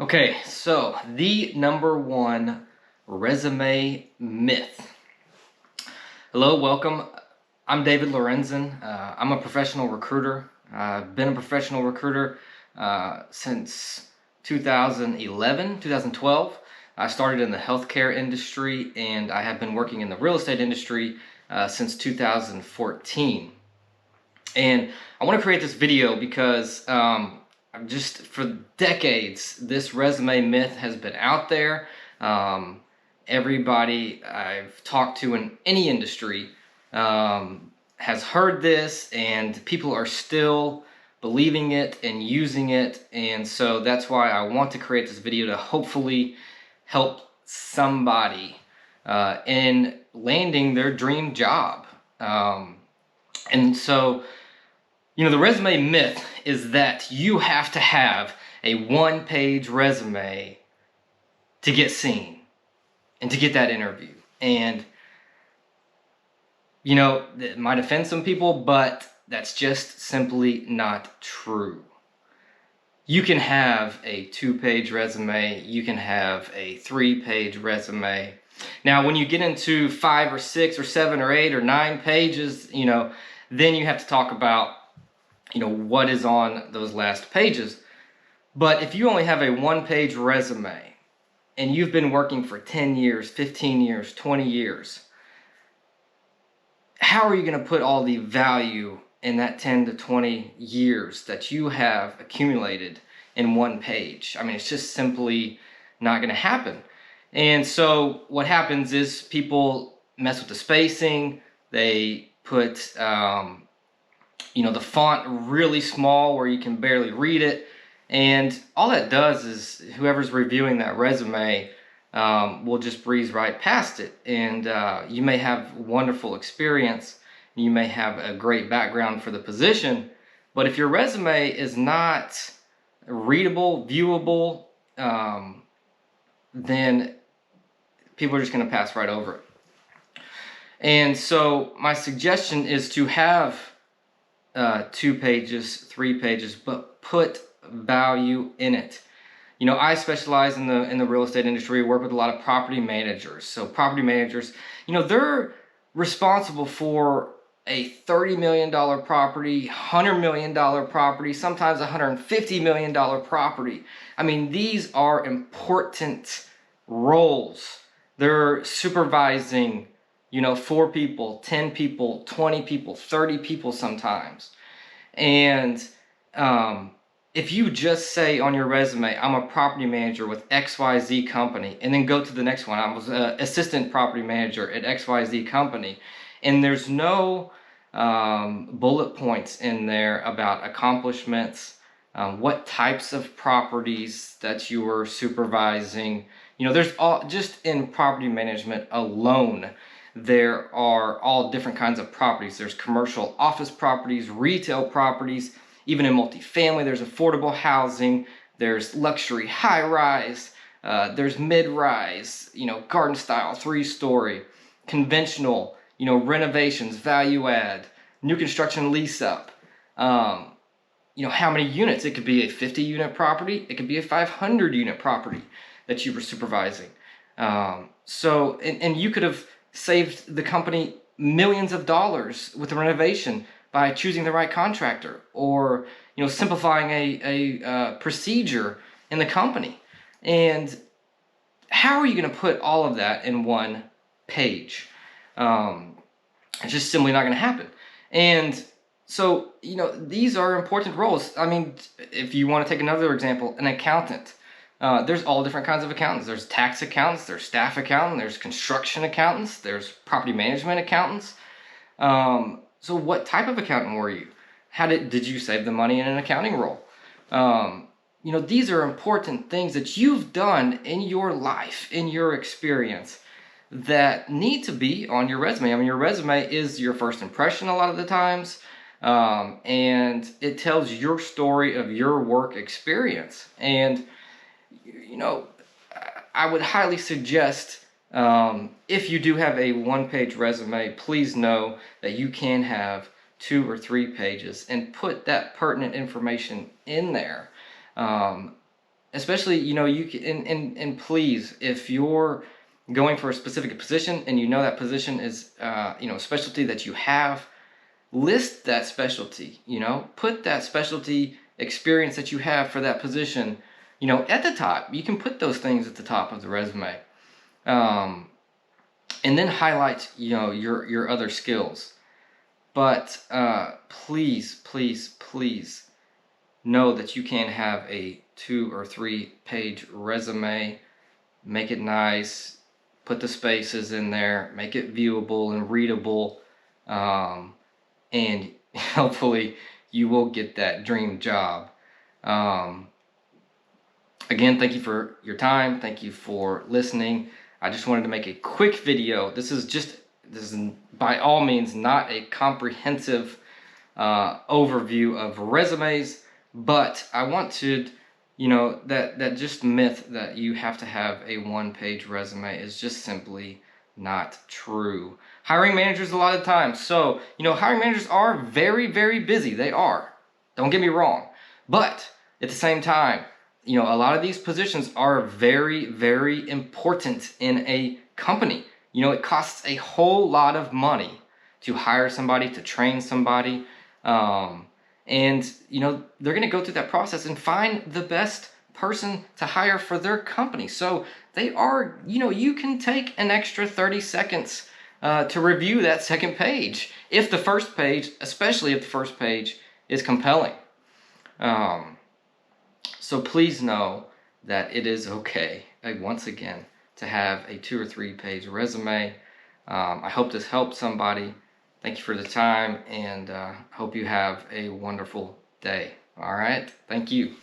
Okay, so the number one resume myth. Hello, welcome. I'm David Lorenzen. I'm a professional recruiter. I've been a professional recruiter since 2011, 2012. I started in the healthcare industry and I have been working in the real estate industry since 2014. And I want to create this video because just for decades, this resume myth has been out there. Everybody I've talked to in any industry has heard this, and people are still believing it and using it. And so that's why I want to create this video to hopefully help somebody in landing their dream job. And so, the resume myth is that you have to have a one-page resume to get seen and to get that interview. And, it might offend some people, but that's just simply not true. You can have a 2-page resume. You can have a 3-page resume. Now, when you get into 5 or 6 or 7 or 8 or 9 pages, then you have to talk about what is on those last pages. But if you only have a 1-page resume and you've been working for 10 years, 15 years, 20 years, how are you going to put all the value in that 10 to 20 years that you have accumulated in 1 page? I mean, it's just simply not going to happen. And so what happens is people mess with the spacing. They put the font really small where you can barely read it. And all that does is whoever's reviewing that resume will just breeze right past it. And you may have wonderful experience. You may have a great background for the position. But if your resume is not readable, viewable, then people are just going to pass right over it. And so my suggestion is to have 2 pages, 3 pages, but put value in it. I specialize in the real estate industry, work with a lot of property managers. So property managers, they're responsible for a $30 million property, $100 million property, sometimes $150 million property. I mean, these are important roles. They're supervising 4 people, 10 people, 20 people, 30 people sometimes. And if you just say on your resume, I'm a property manager with XYZ company, and then go to the next one, I was an assistant property manager at XYZ company, and there's no bullet points in there about accomplishments, what types of properties that you were supervising. There's just in property management alone, there are all different kinds of properties. There's commercial office properties, retail properties, even in multifamily, there's affordable housing, there's luxury high-rise, there's mid-rise, garden style, 3-story, conventional, renovations, value add, new construction lease up. How many units? It could be a 50-unit property, it could be a 500-unit property that you were supervising. So you could have saved the company millions of dollars with the renovation by choosing the right contractor, or simplifying a procedure in the company. And how are you going to put all of that in 1 page? It's just simply not going to happen. And so these are important roles. I mean, if you want to take another example, an accountant. There's all different kinds of accountants. There's tax accountants, there's staff accountants, there's construction accountants, there's property management accountants. So what type of accountant were you? Did you save the money in an accounting role? These are important things that you've done in your life, in your experience, that need to be on your resume. I mean, your resume is your first impression a lot of the times, and it tells your story of your work experience. And I would highly suggest, if you do have a 1-page resume, please know that you can have 2 or 3 pages and put that pertinent information in there. especially, you know, you can, and please, if you're going for a specific position and you know that position is, you know, a specialty that you have, list that specialty, you know, put that specialty experience that you have for that position, you know, at the top. You can put those things at the top of the resume. And then highlight, you know, your other skills. But please, please, please know that you can have a 2 or 3 page resume. Make it nice, put the spaces in there, make it viewable and readable, and hopefully you will get that dream job. Again, thank you for your time. Thank you for listening. I just wanted to make a quick video. This is by all means not a comprehensive overview of resumes, but I wanted, you know, that just myth that you have to have a 1-page resume is just simply not true. Hiring managers a lot of times. So, you know, hiring managers are very, very busy. They are. Don't get me wrong. But at the same time, you know, a lot of these positions are very, very important in a company. You know, it costs a whole lot of money to hire somebody, to train somebody. And, you know, they're going to go through that process and find the best person to hire for their company. So they are, you know, you can take an extra 30 seconds to review that second page, if the first page, especially if the first page is compelling. So please know that it is okay, once again, to have a 2 or 3 page resume. I hope this helped somebody. Thank you for the time, and hope you have a wonderful day. All right, thank you.